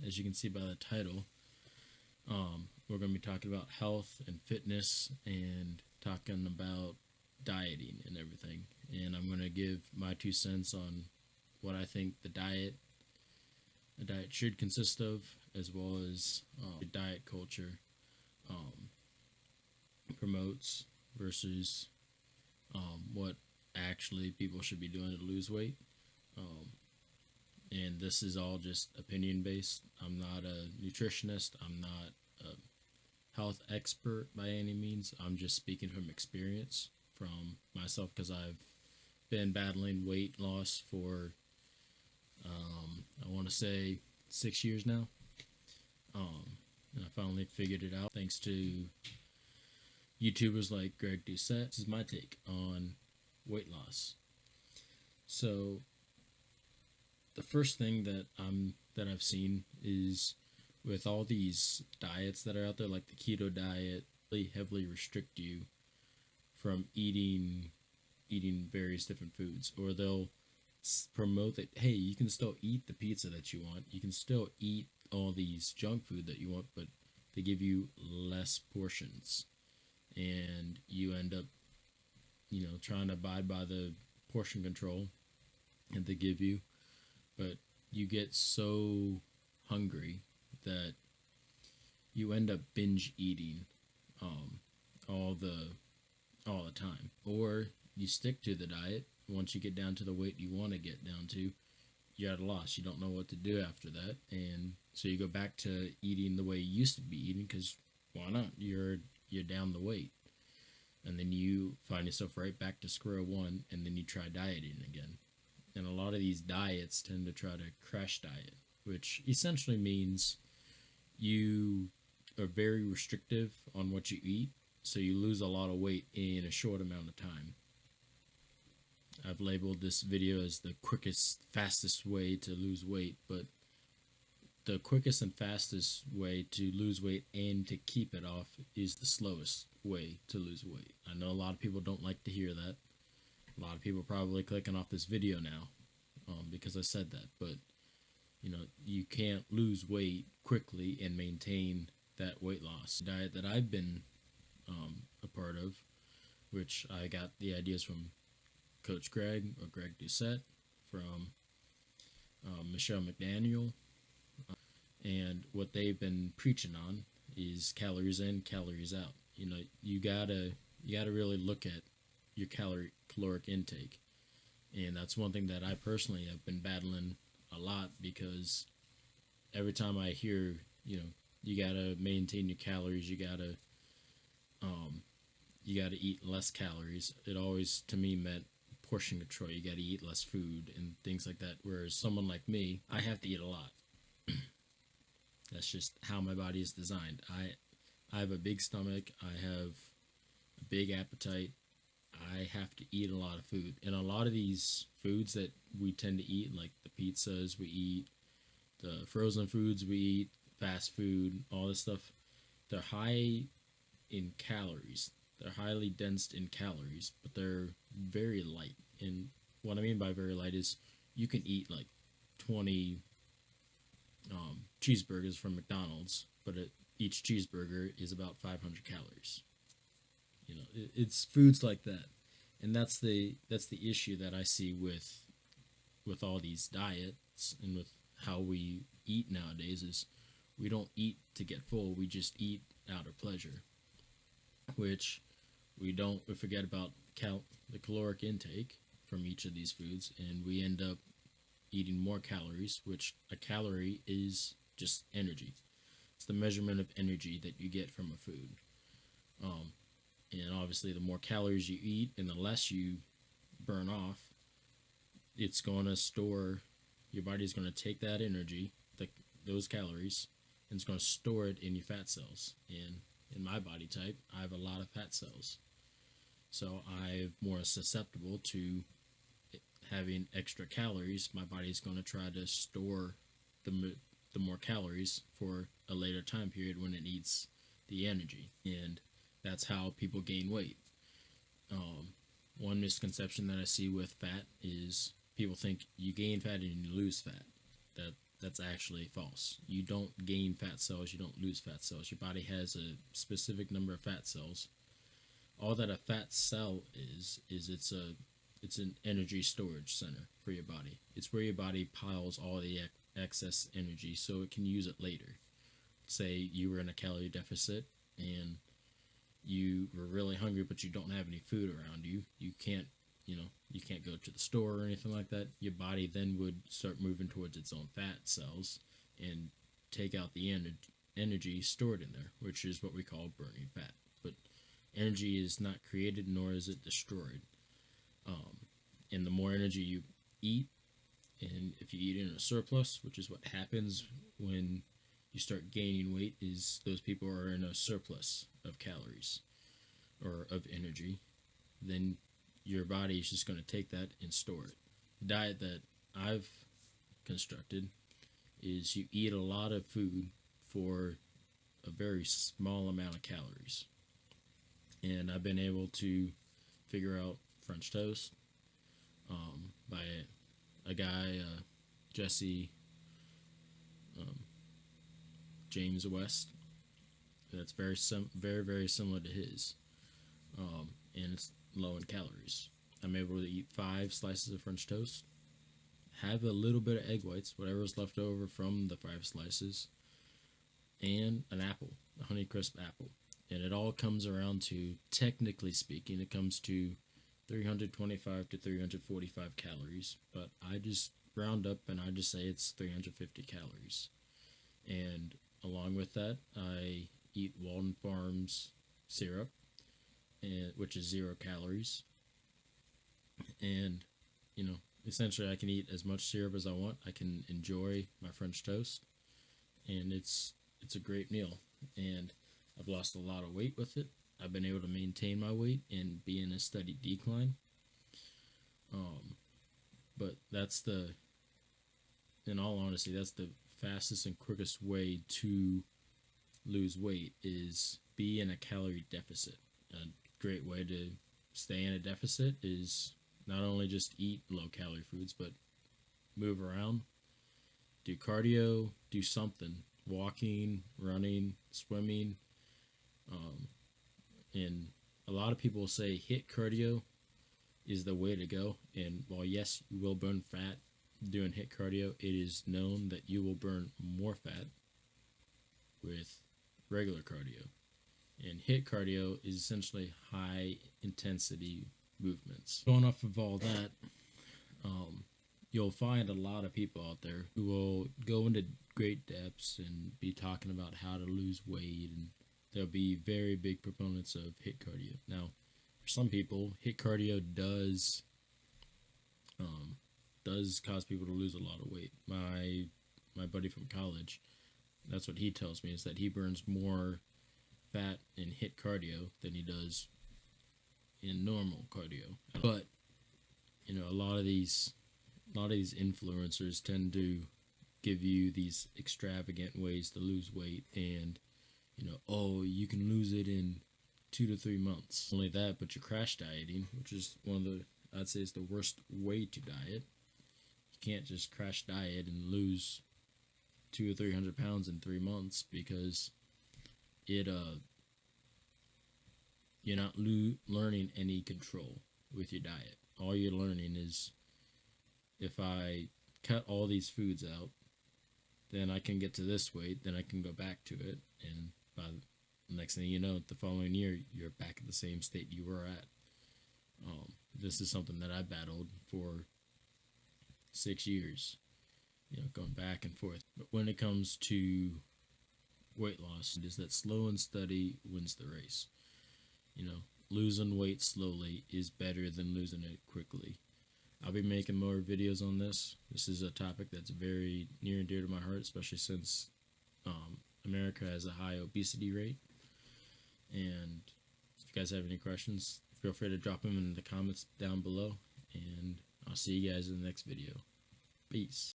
as you can see by the title, we're going to be talking about health and fitness and talking about dieting and everything. And I'm going to give my 2 cents on what I think a diet should consist of, as well as diet culture promotes versus what actually people should be doing to lose weight. And this is all just opinion based. I'm not a nutritionist. I'm not a health expert by any means. I'm just speaking from experience from myself, because I've been battling weight loss for I want to say 6 years now. And I finally figured it out thanks to YouTubers like Greg Doucette. This is my take on weight loss. So the first thing that I've seen is, with all these diets that are out there, like the keto diet, they heavily restrict you from eating various different foods, or they'll promote that, hey, you can still eat the pizza that you want, you can still eat all these junk food that you want, but they give you less portions, and you end up trying to abide by the portion control that they give you, but you get so hungry that you end up binge eating all the time. Or you stick to the diet. Once you get down to the weight you want to get down to, you're at a loss. You don't know what to do after that, and so you go back to eating the way you used to be eating, because why not? You're down the weight, and then you find yourself right back to square one, and then you try dieting again. And a lot of these diets tend to try to crash diet, which essentially means you are very restrictive on what you eat, so you lose a lot of weight in a short amount of time. I've labeled this video as the quickest, fastest way to lose weight, but the quickest and fastest way to lose weight and to keep it off is the slowest way to lose weight. I know a lot of people don't like to hear that. A lot of people probably clicking off this video now because I said that, but you can't lose weight quickly and maintain that weight loss. The diet that I've been a part of, which I got the ideas from Coach Greg, or Greg Doucette, from Michelle McDaniel, and what they've been preaching on is calories in, calories out. You gotta really look at your caloric intake, and that's one thing that I personally have been battling a lot, because every time I hear you gotta maintain your calories, you gotta eat less calories, it always to me meant portion control. You gotta eat less food and things like that, whereas someone like me, I have to eat a lot. That's just how my body is designed. I have a big stomach, I have a big appetite, I have to eat a lot of food. And a lot of these foods that we tend to eat, like the pizzas we eat, the frozen foods we eat, fast food, all this stuff, they're high in calories. They're highly dense in calories, but they're very light. And what I mean by very light is you can eat like 20 cheeseburgers from McDonald's, but each cheeseburger is about 500 calories. It's foods like that, and that's the issue that I see with all these diets and with how we eat nowadays. Is we don't eat to get full, we just eat out of pleasure, which we forget about the caloric intake from each of these foods, and we end up eating more calories, which a calorie is just energy. It's the measurement of energy that you get from a food. And obviously the more calories you eat and the less you burn off, it's going to store, your body's going to take that energy, those calories, and it's going to store it in your fat cells. And in my body type, I have a lot of fat cells, so I'm more susceptible to having extra calories. My body's going to try to store the more calories for a later time period when it needs the energy, and that's how people gain weight. One misconception that I see with fat is people think you gain fat and you lose fat. that's actually false. You don't gain fat cells, you don't lose fat cells. Your body has a specific number of fat cells. All that a fat cell is it's an energy storage center for your body. It's where your body piles all the excess energy so it can use it later. Say you were in a calorie deficit and you were really hungry but you don't have any food around you. You can't go to the store or anything like that. Your body then would start moving towards its own fat cells and take out the energy stored in there, which is what we call burning fat. But energy is not created nor is it destroyed. And the more energy you eat, and if you eat in a surplus, which is what happens when you start gaining weight, is those people are in a surplus of calories or of energy, then your body is just going to take that and store it. The diet that I've constructed is you eat a lot of food for a very small amount of calories. And I've been able to figure out French toast by a guy, Jesse James West. That's very very similar to his, and it's low in calories. I'm able to eat 5 slices of French toast, have a little bit of egg whites, whatever's left over from the 5 slices, and an apple, a Honeycrisp apple. And it all comes around to, technically speaking, it comes to 325 to 345 calories. But I just round up and I just say it's 350 calories. And along with that, I eat Walden Farms syrup, which is 0 calories. And, essentially I can eat as much syrup as I want. I can enjoy my French toast. And it's a great meal. And I've lost a lot of weight with it. I've been able to maintain my weight and be in a steady decline. But in all honesty, that's the fastest and quickest way to lose weight, is be in a calorie deficit. A great way to stay in a deficit is not only just eat low-calorie foods, but move around, do cardio, do something, walking, running, swimming. And a lot of people say HIIT cardio is the way to go. And while yes, you will burn fat doing HIIT cardio, it is known that you will burn more fat with regular cardio. And HIIT cardio is essentially high intensity movements. Going off of all that, you'll find a lot of people out there who will go into great depths and be talking about how to lose weight, and they'll be very big proponents of HIIT cardio. Now, for some people, HIIT cardio does cause people to lose a lot of weight. My buddy from college, that's what he tells me, is that he burns more fat in HIIT cardio than he does in normal cardio. But a lot of these influencers tend to give you these extravagant ways to lose weight, and you can lose it in 2 to 3 months. Only that, but you're crash dieting, which is I'd say is the worst way to diet. You can't just crash diet and lose 200 or 300 pounds in 3 months, because you're not learning any control with your diet. All you're learning is, if I cut all these foods out, then I can get to this weight, then I can go back to it, and by the next thing you know, the following year, you're back at the same state you were at. This is something that I battled for 6 years, going back and forth. But when it comes to weight loss, it is that slow and steady wins the race. Losing weight slowly is better than losing it quickly. I'll be making more videos on this. This is a topic that's very near and dear to my heart, especially since America has a high obesity rate. And if you guys have any questions, feel free to drop them in the comments down below. And I'll see you guys in the next video. Peace.